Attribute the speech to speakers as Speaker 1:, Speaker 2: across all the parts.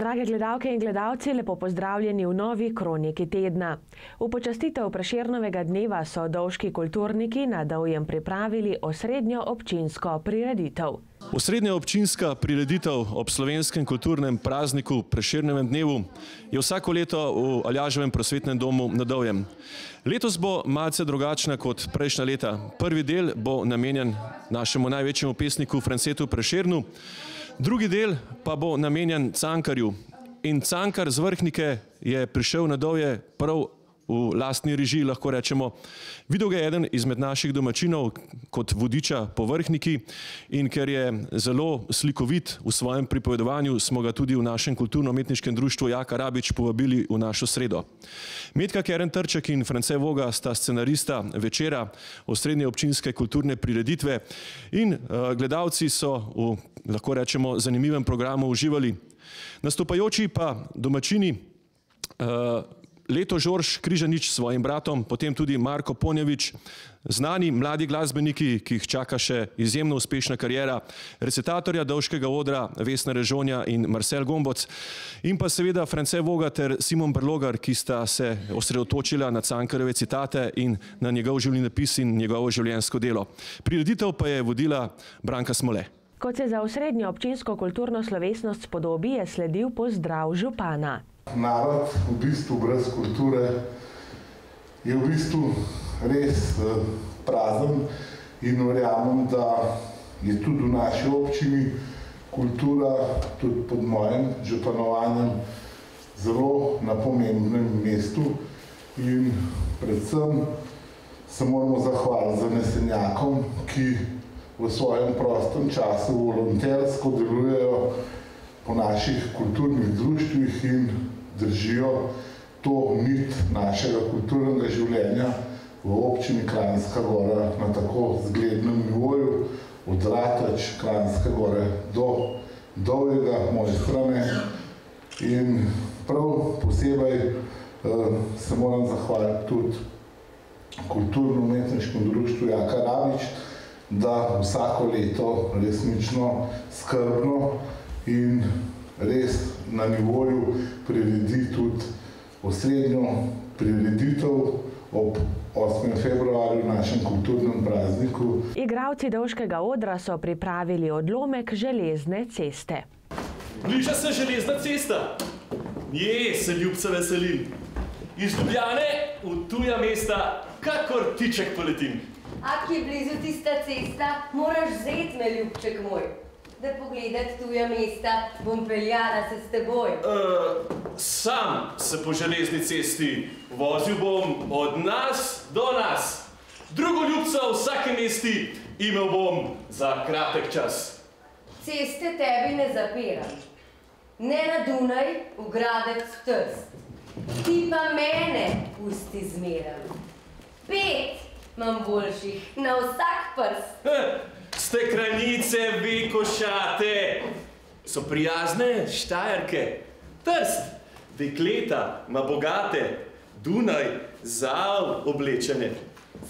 Speaker 1: Drage gledalke in gledalci, lepo pozdravljeni v novi kroniki tedna. V počastitev Prešernovega dneva so dovški kulturniki na Dovjem pripravili osrednjo občinsko prireditev.
Speaker 2: Osrednja občinska prireditev ob slovenskem kulturnem prazniku Prešernovem dnevu je vsako leto v Aljaževem prosvetnem domu na Dovjem. Letos bo malce drugačna kot prejšnja leta. Prvi del bo namenjen našemu največjemu pesniku Francetu Prešernu, drugi del pa bo namenjen Cankarju. In Cankar z Vrhnike je prišel na Dovje prav v lastni režiji, lahko rečemo. Videl ga je eden izmed naših domačinov kot vodiča po Vrhniki in ker je zelo slikovit v svojem pripovedovanju, smo ga tudi v našem kulturno-umetniškem društvu Jaka Rabič povabili v našo sredo. Metka Keren Trček in France Voga sta scenarista večera osrednje občinske kulturne prireditve in gledalci so v, lahko rečemo, zanimivem programu uživali. Nastopajoči pa domačini Leto Žorž Križanič s svojim bratom, potem tudi Marko Ponjevič, znani mladi glasbeniki, ki jih čaka še izjemno uspešna karijera, recitatorja Dovškega odra Vesna Režonja in Marcel Gomboc in pa seveda France Voga ter Simon Brlogar, ki sta se osredotočila na Cankarjeve citate in na njegov življenjepis in njegovo življenjsko delo. Prireditev pa je vodila Branka Smole.
Speaker 1: Kot se za osrednjo občinsko kulturno slovesnost spodobi, je sledil pozdrav župana.
Speaker 3: Narod v bistvu brez kulture je v bistvu res prazen in verjamem, da je tudi v naši občini kultura tudi pod mojim županovanjem zelo na pomembnem mestu in predvsem se moramo zahvaliti zanesenjakom, ki v svojem prostem času volontersko delujejo po naših kulturnih društvih in držijo to nit našega kulturnega življenja v občini Kranjska Gora na tako zglednem nivoju, od Rateč, Kranjske Gore do Dovjega, moje strane. In prav posebej se moram zahvaliti tudi kulturno-umetniškemu društvu Jaka Rabič, da vsako leto resnično skrbno in res na nivoju priredi tudi osrednjo prireditev ob 8. februarju v našem kulturnem prazniku.
Speaker 1: Igralci Dovškega odra so pripravili odlomek železne ceste.
Speaker 4: Bliža se železna cesta. Se ljubca veselim. Iz Ljubljane v tuja mesta, kakor tiček poletim.
Speaker 5: Ak je blizu tista cesta, moraš vzeti me, ljubček moj. Da pogledat tuja mesta, bom peljala se s teboj.
Speaker 4: Sam se po železni cesti vozil bom od nas do nas. Drugo ljubca v vsake mesti imel bom za kratek čas.
Speaker 5: Ceste tebi ne zapiram. Ne na Dunaj, v Gradec, v Trst. Ti pa mene pusti zmeram. 5 imam boljših na vsak prst.
Speaker 4: Steklenice, ve košate. So prijazne Štajerke. Trst, dekleta, ma bogate. Dunaj, zav oblečene.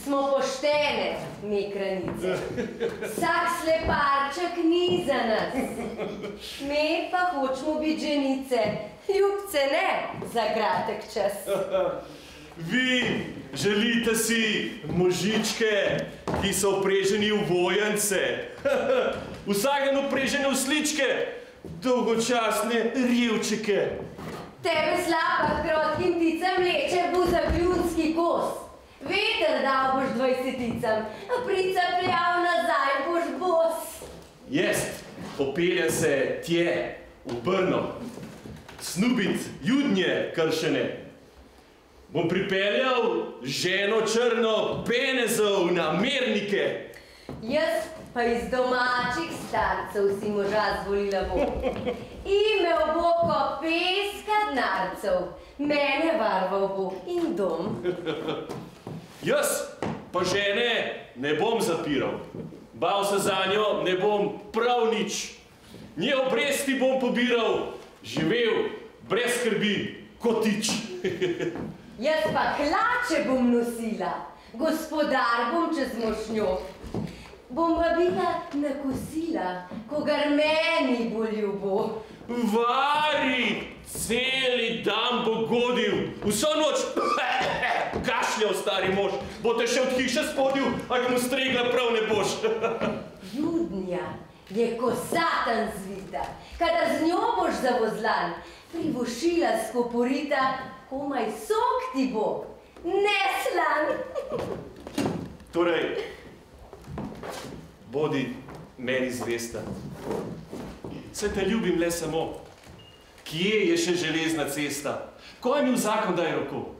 Speaker 5: Smo poštene, mi kranice. Vsak sleparček ni za nas. Me pa hočemo biti ženice. Ljubce ne za kratek čas.
Speaker 4: Vi želite si možičke, ki so vpreženi v vojence. Vsaken vpreženi v sličke, dolgočasne rjevčike.
Speaker 5: Tebe slapa krotkim ticam leče bo za kljunski kos. Veter dal boš 20-ticam, a prica pljav nazaj boš bos.
Speaker 4: Popeljem se tje, v Brno, snubit judnje kršene. Bom pripeljal ženo črno penezov na mernike.
Speaker 5: Jaz pa iz domačih starcev si moža zvolila bo. Imel bo ko peska dnarcev, mene varval bo in dom.
Speaker 4: Jaz pa žene ne bom zapiral. Bal se za njo ne bom prav nič. Nje obresti bom pobiral, živel brez skrbi kotič.
Speaker 5: Jaz pa hlače bom nosila, gospodar bom čez mošnjo. Bom vabila na kosila, kogar meni bo ljubo.
Speaker 4: Vari, celi dan bo godil, vso noč kašljal stari mož. Bo te še od hiše spodil, ak mu stregla prav ne boš.
Speaker 5: Judnja je kosatan zvita, kadar z njo boš zavozlan, privošila skoporita, komaj sok ti bo, neslan.
Speaker 4: Torej, bodi meni zvesta. Saj te ljubim le samo. Kje je še železna cesta? Ko mi v zakon daj roko?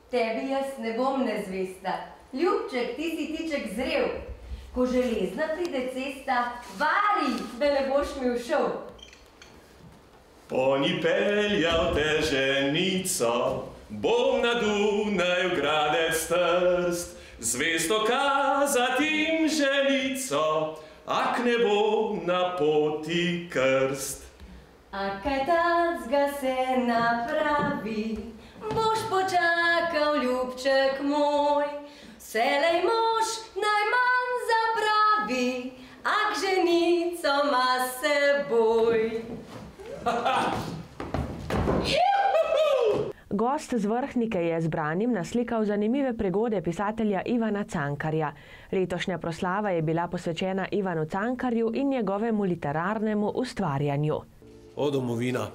Speaker 5: Tebi jaz ne bom nezvesta. Ljubček, ti si tiček zrel. Ko železna pride cesta, vari, da ne boš mi všel.
Speaker 4: Po ni peljal te ženico, bom na Dunaj v Gradec Trst, zvesto kazati jim želico, ak ne bo na poti krst.
Speaker 5: A kaj tacga se napravi, boš počakal, ljubček moj, vselej mož najmanj zapravi, ak ženico ma seboj.
Speaker 1: Gost z Vrhnike je zbranim naslikal zanimive prigode pisatelja Ivana Cankarja. Letošnja proslava je bila posvečena Ivanu Cankarju in njegovemu literarnemu ustvarjanju.
Speaker 6: O domovina,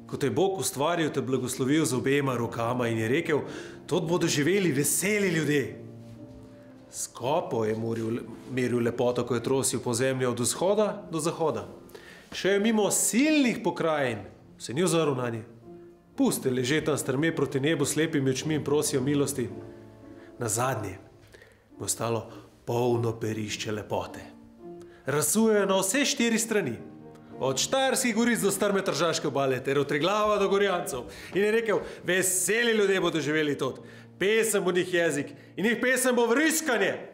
Speaker 6: ko te Bog ustvaril, te blagoslovil z obema rokama in je rekel, tot bodo živeli veseli ljudje. Skopo je meril lepoto, ko je trosil po zemlji od vzhoda do zahoda. Še je mimo silnih pokrajin, se ni ozrl na nje. Puste leže tam strme proti nebu slepimi očmi in prosijo milosti. Nazadnje bo ostalo polno perišče lepote. Razsujejo na vse 4 strani. Od Štajerskih goric do strme Tržaške obale ter od Triglava do Gorjancev. In je rekel, veseli ljudje bodo živeli tot. Pesem bo njih jezik in njih pesem bo vriskanje.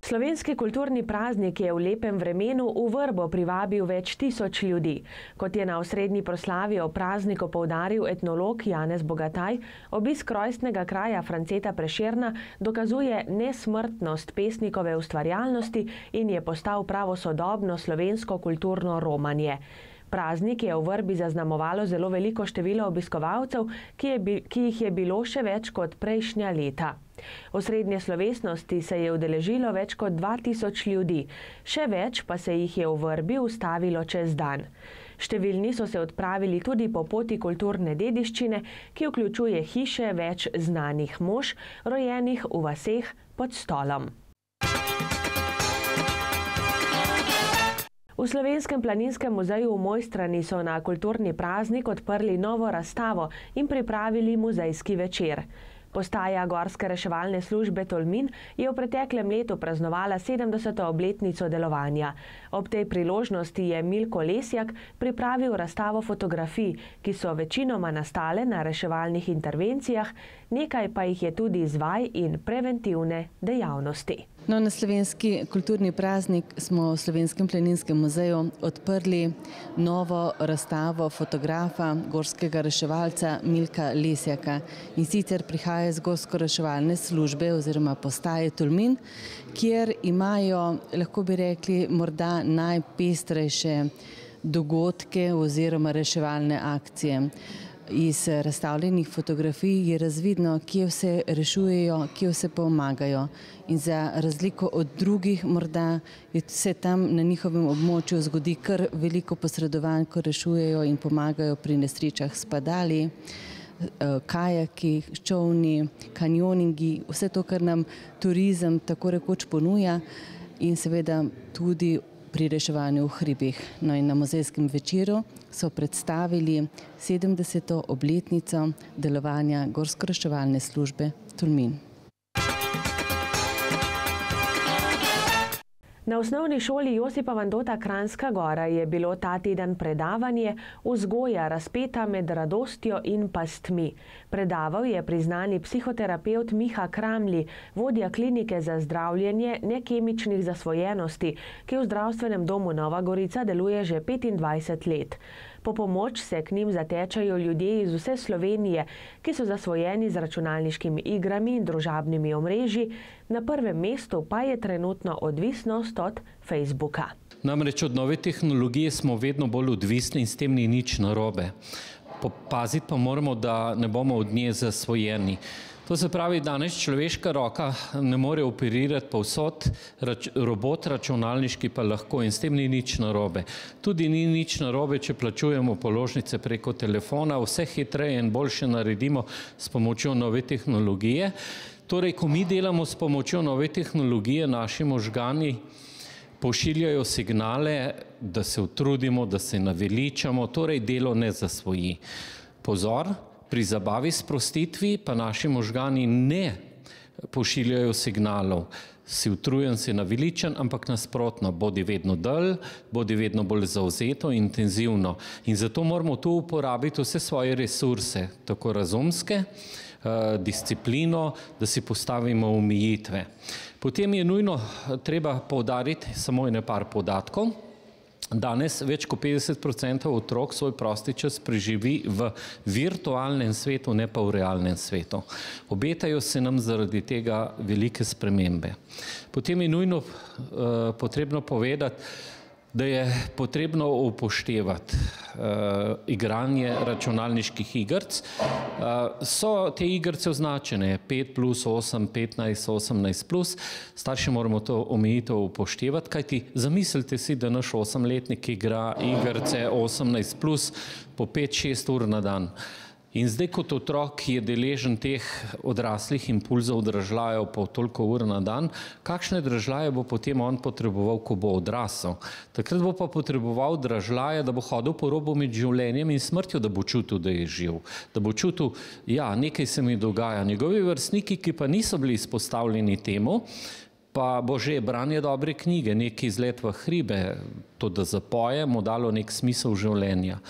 Speaker 1: Slovenski kulturni praznik je v lepem vremenu v Vrbo privabil več tisoč ljudi. Kot je na osrednji proslavi o prazniku poudaril etnolog Janez Bogataj, obisk rojstnega kraja Franceta Prešerna dokazuje nesmrtnost pesnikove ustvarjalnosti in je postal pravo sodobno slovensko kulturno romanje. Praznik je v Vrbi zaznamovalo zelo veliko število obiskovalcev, ki jih je bilo še več kot prejšnja leta. Osrednje slovesnosti se je udeležilo več kot 2000 ljudi, še več pa se jih je v Vrbi ustavilo čez dan. Številni so se odpravili tudi po poti kulturne dediščine, ki vključuje hiše več znanih mož, rojenih v vaseh pod Stolom. V Slovenskem planinskem muzeju v Mojstrani so na kulturni praznik odprli novo razstavo in pripravili muzejski večer. Postaja Gorske reševalne službe Tolmin je v preteklem letu praznovala 70. obletnico delovanja. Ob tej priložnosti je Milko Lesjak pripravil razstavo fotografij, ki so večinoma nastale na reševalnih intervencijah, nekaj pa jih je tudi izvaj in preventivne dejavnosti.
Speaker 7: No, na slovenski kulturni praznik smo v Slovenskem planinskem muzeju odprli novo razstavo fotografa, gorskega reševalca Milka Lesjaka. In sicer prihaja iz Gorske reševalne službe oziroma postaje Tolmin, kjer imajo, lahko bi rekli, morda najpestrejše dogodke oziroma reševalne akcije. Iz razstavljenih fotografij je razvidno, kje vse rešujejo, kje vse pomagajo. In za razliko od drugih, morda se tam na njihovem območju zgodi kar veliko posredovanj, ko rešujejo in pomagajo pri nesrečah s padali, kajaki, čolni, kanjoningi, vse to, kar nam turizem tako rekoč ponuja in seveda tudi pri reševanju v hribih. No in na muzejskem večeru so predstavili 70. obletnico delovanja Gorske reševalne službe Tolmin.
Speaker 1: Na osnovni šoli Josipa Vandota Kranjska Gora je bilo ta teden predavanje Vzgoja razpeta med radostjo in pastmi. Predaval je priznani psihoterapevt Miha Kramli, vodja klinike za zdravljenje nekemičnih zasvojenosti, ki v zdravstvenem domu Nova Gorica deluje že 25 let. Po pomoč se k njim zatečajo ljudje iz vse Slovenije, ki so zasvojeni z računalniškimi igrami in družabnimi omrežji, Na prvem mestu pa je trenutno odvisnost od Facebooka.
Speaker 8: Namreč od nove tehnologije smo vedno bolj odvisni in s tem ni nič narobe. Paziti pa moramo, da ne bomo od nje zasvojeni. To se pravi, danes človeška roka ne more operirati povsod, robot računalniški pa lahko in s tem ni nič narobe. Tudi ni nič narobe, če plačujemo položnice preko telefona, vse hitreje in boljše naredimo s pomočjo nove tehnologije. Torej, ko mi delamo s pomočjo nove tehnologije, naši možgani pošiljajo signale, da se utrudimo, da se naveličamo, torej delo ne zasvoji. Pozor, pri zabavi sprostitvi pa naši možgani ne pošiljajo signalov. Si utrujen, si naveličen, ampak nasprotno, bodi vedno dalj, bodi vedno bolj zavzeto, intenzivno. In zato moramo tu uporabiti vse svoje resurse, tako razumske, disciplino, da si postavimo omejitve. Potem je nujno treba poudariti samo par podatkov. Danes več kot 50% otrok svoj prosti čas preživi v virtualnem svetu, ne pa v realnem svetu. Obetajo se nam zaradi tega velike spremembe. Potem je nujno potrebno povedati, da je potrebno upoštevati igranje računalniških igric. So te igrice označene 5+, 8, 15, 18+. Starši moramo to omejitev upoštevati, kajti zamislite si, da naš 8-letnik igra igrice 18+, po 5-6 ur na dan. In zdaj kot otrok je deležen teh odraslih impulzov dražljajev po toliko ur na dan, kakšne dražljaje bo potem on potreboval, ko bo odrasel? Takrat bo pa potreboval dražljaje, da bo hodil po robu med življenjem in smrtjo, da bo čutil, da je živ. Da bo čutil, ja, nekaj se mi dogaja. Njegovi vrstniki, ki pa niso bili izpostavljeni temu, pa bo že branje dobre knjige, neki izlet v hribe, to, da zapoje, mu dalo nek smisel življenja.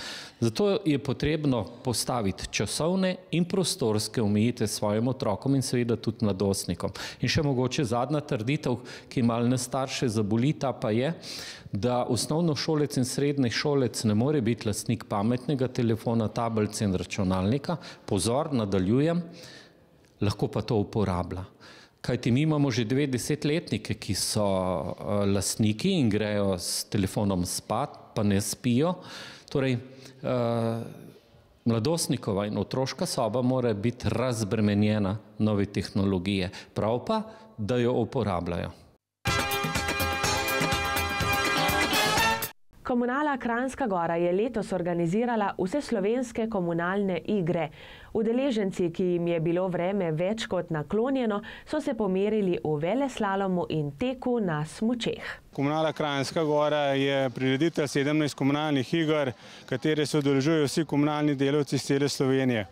Speaker 8: Zato je potrebno postaviti časovne in prostorske omejitve svojim otrokom in seveda tudi mladostnikom. In še mogoče zadnja trditev, ki malo nas starše zaboli, ta pa je, da osnovnošolec in srednji šolec ne more biti lastnik pametnega telefona, tablice in računalnika. Pozor, nadaljujem, lahko pa to uporablja. Kajti mi imamo že 90-letnike, ki so lastniki in grejo s telefonom spat, pa ne spijo. Torej, mladostnikova in otroška soba mora biti razbremenjena nove tehnologije. Prav pa, da jo uporabljajo.
Speaker 1: Komunala Kranjska Gora je letos organizirala vseslovenske komunalne igre. Udeleženci, ki jim je bilo vreme več kot naklonjeno, so se pomerili v veleslalomu in teku na smučeh.
Speaker 9: Komunala Kranjska Gora je prireditelj 17 komunalnih iger, katere se udeležujejo vsi komunalni delavci iz cele Slovenije.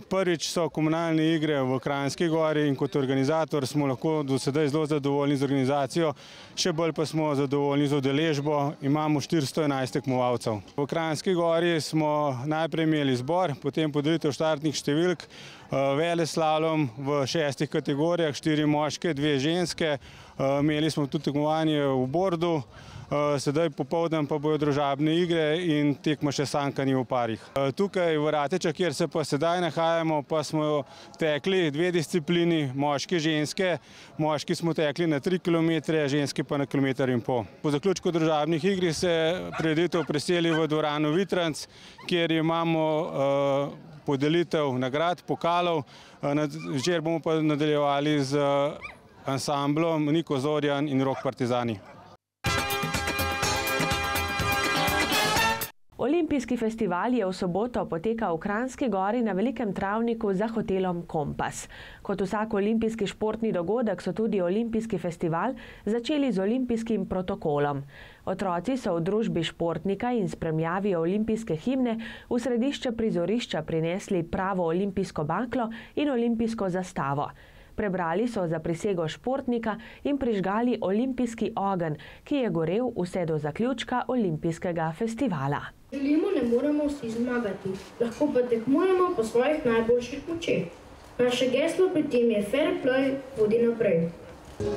Speaker 9: Prvič so komunalne igre v Kranjski Gori in kot organizator smo lahko do sedaj zelo zadovoljni z organizacijo, še bolj pa smo zadovoljni z udeležbo, imamo 411 tekmovalcev. V Kranjski Gori smo najprej imeli zbor, potem podelitev štartnih številk, veleslalom v 6 kategorijah, 4 moške, 2 ženske, imeli smo tudi tekmovanje v bordu. Sedaj popoldan pa bojo družabne igre in tekma še sankanje v parih. Tukaj v Ratečah, kjer se pa sedaj nahajamo, pa smo tekli 2 disciplini, moški, ženske. Moški smo tekli na 3 km, ženske pa na 1,5 km. Po zaključku družabnih igri se prireditev preseli v dvorano Vitranc, kjer imamo podelitev nagrad, pokalov. Večer bomo pa nadaljevali z ansamblom Niko Zorjan in Rok Partizani.
Speaker 1: Olimpijski festival je v soboto potekal v Kranjski Gori na velikem travniku za hotelom Kompas. Kot vsak olimpijski športni dogodek so tudi olimpijski festival začeli z olimpijskim protokolom. Otroci so v družbi športnika in spremljavi olimpijske himne v središče prizorišča prinesli pravo olimpijsko baklo in olimpijsko zastavo. Prebrali so zaprisego športnika in prižgali olimpijski ogenj, ki je gorel vse do zaključka olimpijskega festivala.
Speaker 10: Želimo, ne moremo vsi zmagati, lahko pa tekmujemo po svojih najboljših močeh. Naše geslo pri tem je fair play, vodi naprej.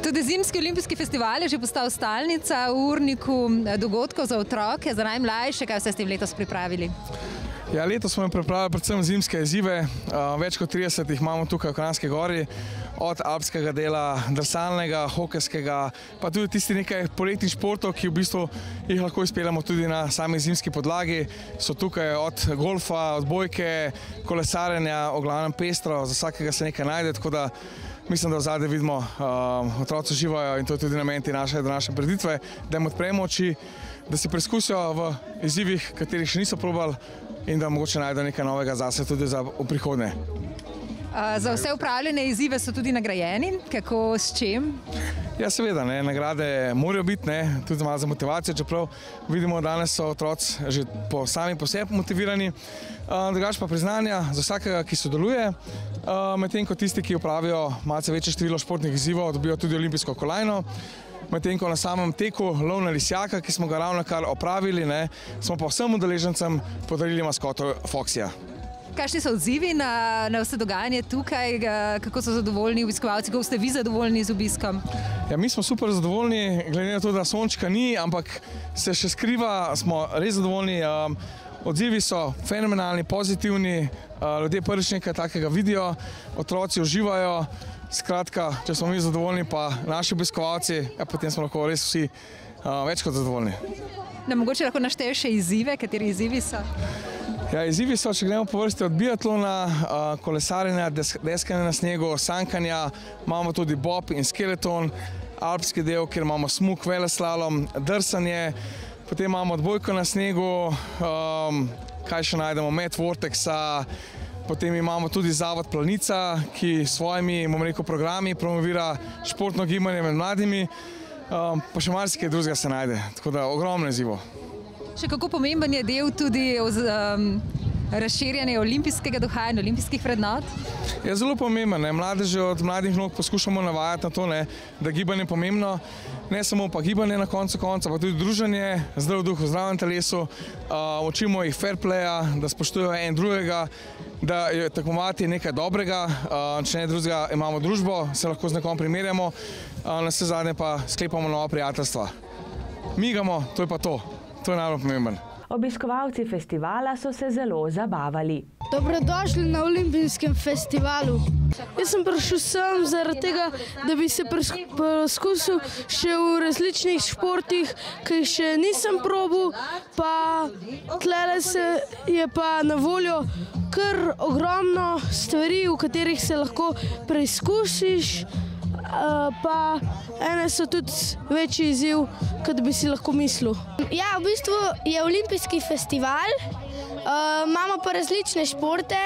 Speaker 11: Tudi zimski olimpijski festival je že postal stalnica v urniku dogodkov za otroke, za najmlajše. Kaj vse ste letos pripravili?
Speaker 12: Ja, letos smo pripravili predvsem zimske izzive. Več kot 30 jih imamo tukaj v Kranjski Gori. Od alpskega dela, drsalnega, hokejskega, pa tudi tisti nekaj poletnih športov, ki v bistvu jih lahko izpeljamo tudi na sami zimski podlagi. So tukaj od golfa, odbojke, kolesarjenja, v glavnem pestro, za vsakega se nekaj najde, tako da mislim, da v zadnje vidimo, otroci uživajo in to je tudi namen te naše današnje prireditve, da jim odpremo oči, da si preizkusijo v izzivih, katerih še niso probali in da mogoče najdejo nekaj novega zase tudi v prihodnje.
Speaker 11: Za vse upravljene izzive so tudi nagrajeni, kako, s čim?
Speaker 12: Ja, seveda, nagrade morajo biti, tudi malo za motivacijo, čeprav vidimo, da danes so otroci že sami po sebi motivirani. Drugače pa priznanja za vsakega, ki sodeluje, medtem ko tisti, ki upravijo malce večje število športnih izzivov, dobijo tudi olimpijsko kolajno. Medtem ko na samem teku lov na lisjaka, ki smo ga ravnokar opravili, smo pa vsem udeležencem podarili maskoto Foxija.
Speaker 11: Kakšni so odzivi na vse dogajanje tukaj, kako so zadovoljni obiskovalci, kako ste vi zadovoljni z obiskom?
Speaker 12: Ja, mi smo super zadovoljni, glede na to, da sončka ni, ampak se še skriva, smo res zadovoljni. Odzivi so fenomenalni, pozitivni, ljudje prvič nekaj takega vidijo, otroci uživajo. Skratka, če smo mi zadovoljni, pa naši obiskovalci, potem smo lahko res vsi več kot zadovoljni.
Speaker 11: Mogoče lahko našteješ še izzive, kateri izzivi so?
Speaker 12: Ja, izzivi so, če gremo po vrsti od biatlona, kolesarjenja, deskanja na snegu, sankanja, imamo tudi bob in skeleton, alpski del, kjer imamo smuk, veleslalom, drsanje, potem imamo odbojko na snegu, kaj še najdemo, met vorteksa, potem imamo tudi Zavod Planica, ki s svojimi, programi promovira športno gibanje med mladimi, pa še marsikaj drugega se najde, tako da ogromno izzivo.
Speaker 11: Še kako pomemben je del tudi razširjanja olimpijskega duha in olimpijskih vrednot?
Speaker 12: Je zelo pomemben. Mladeže od mladih nog poskušamo navajati na to, da gibanje je pomembno. Ne samo pa gibanje na koncu konca, pa tudi druženje, zdrav duh v zdravem telesu. Učimo jih fair playa, da spoštujejo en drugega, da je tekmovati nekaj dobrega. Če ne drugega, imamo družbo, se lahko z nekom primerjamo, na vse zadnje pa sklepamo nova prijateljstva. Migamo, to je pa to. To je najbolj pomemben.
Speaker 1: Obiskovalci festivala so se zelo zabavali.
Speaker 10: Dobrodošli na olimpijskem festivalu. Jaz sem prišel sem zaradi tega, da bi se preizkusil še v različnih športih, ki jih še nisem probal, pa tlele je pa na voljo kar ogromno stvari, v katerih se lahko preizkusiš, pa ene so tudi večji izziv, kot bi si lahko mislil.
Speaker 13: Ja, v bistvu je olimpijski festival, imamo pa različne športe,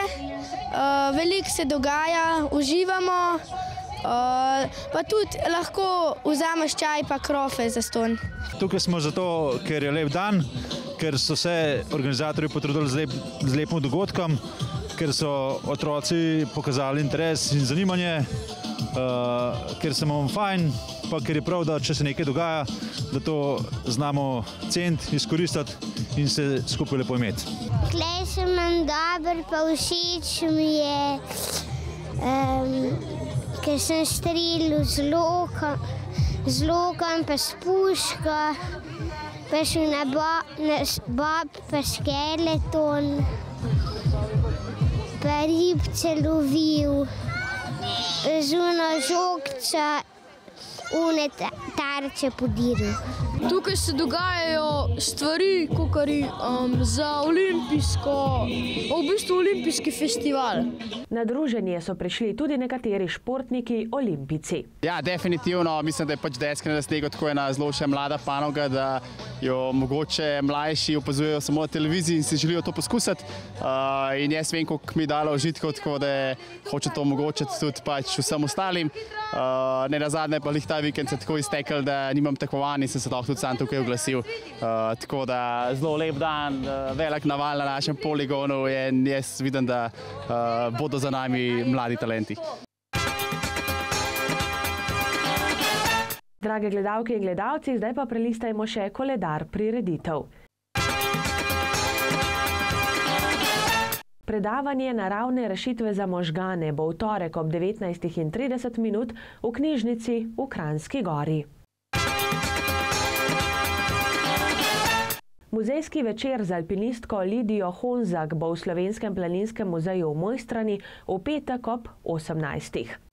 Speaker 13: veliko se dogaja, uživamo, pa tudi lahko vzameš čaj pa krofe zastonj.
Speaker 14: Tukaj smo zato, ker je lep dan, ker so se organizatorji potrudili z lepim dogodkom, ker so otroci pokazali interes in zanimanje, ker se imamo fajn, pa ker je prav, da če se nekaj dogaja, da to znamo ceniti, izkoristiti in se skupaj lepo imeti.
Speaker 15: Tlej se imam dober, pa všeč mi je, ker sem streljal z lokom, pa s puško, pa šel na bob, pa skeleton, pa ribce lovil. Žuno žogca, une tarče podiral.
Speaker 10: Tukaj se dogajajo stvari, kakor za v bistvu olimpijski festival.
Speaker 1: Na druženje so prišli tudi nekateri športniki olimpijci.
Speaker 16: Ja, definitivno. Mislim, da je deskanje na snegu tako ena zelo še mlada panoga, da jo mogoče mlajši opazujejo samo na televiziji in si želijo to poskusiti. In jaz vem, koliko mi je dalo užitkov, tako da hoče to omogočiti tudi vsem ostalim. Ne nazadnje pa ta vikend se tako iztekel, da nimam tekmovanj in sem se tudi sam tukaj oglasil. Tako da zelo lep dan, velik naval na našem poligonu in jaz vidim, da bodo za nami mladi talenti.
Speaker 1: Drage gledalke in gledalci, zdaj pa prelistajmo še koledar prireditev. Predavanje naravne rešitve za možgane bo v torek ob 19:30 v knjižnici v Kranjski Gori. Muzejski večer z alpinistko Lidijo Honzak bo v Slovenskem planinskem muzeju v Mojstrani v petek ob 18.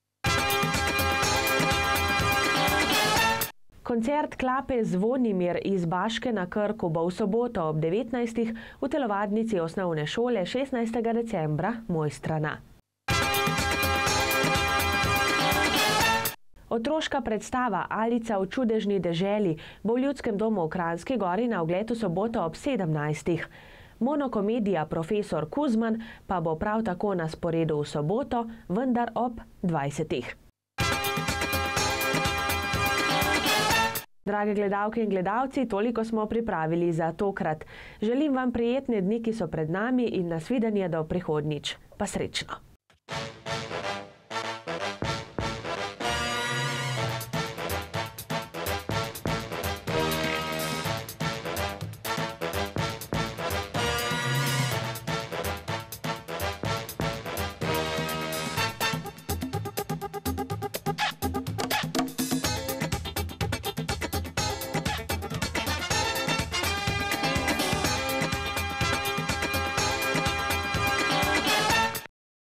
Speaker 1: Koncert klape Zvonimir iz Baške na Krku bo v soboto ob 19. v telovadnici osnovne šole 16. decembra Mojstrana. Otroška predstava Alica v čudežni deželi bo v Ljudskem domu v Kranjski Gori na ogled v soboto ob 17. Monokomedija Profesor Kuzman pa bo prav tako na sporedu v soboto, vendar ob 20. Drage gledalke in gledalci, toliko smo pripravili za tokrat. Želim vam prijetne dni, ki so pred nami in nasvidenje do prihodnjič. Pa srečno!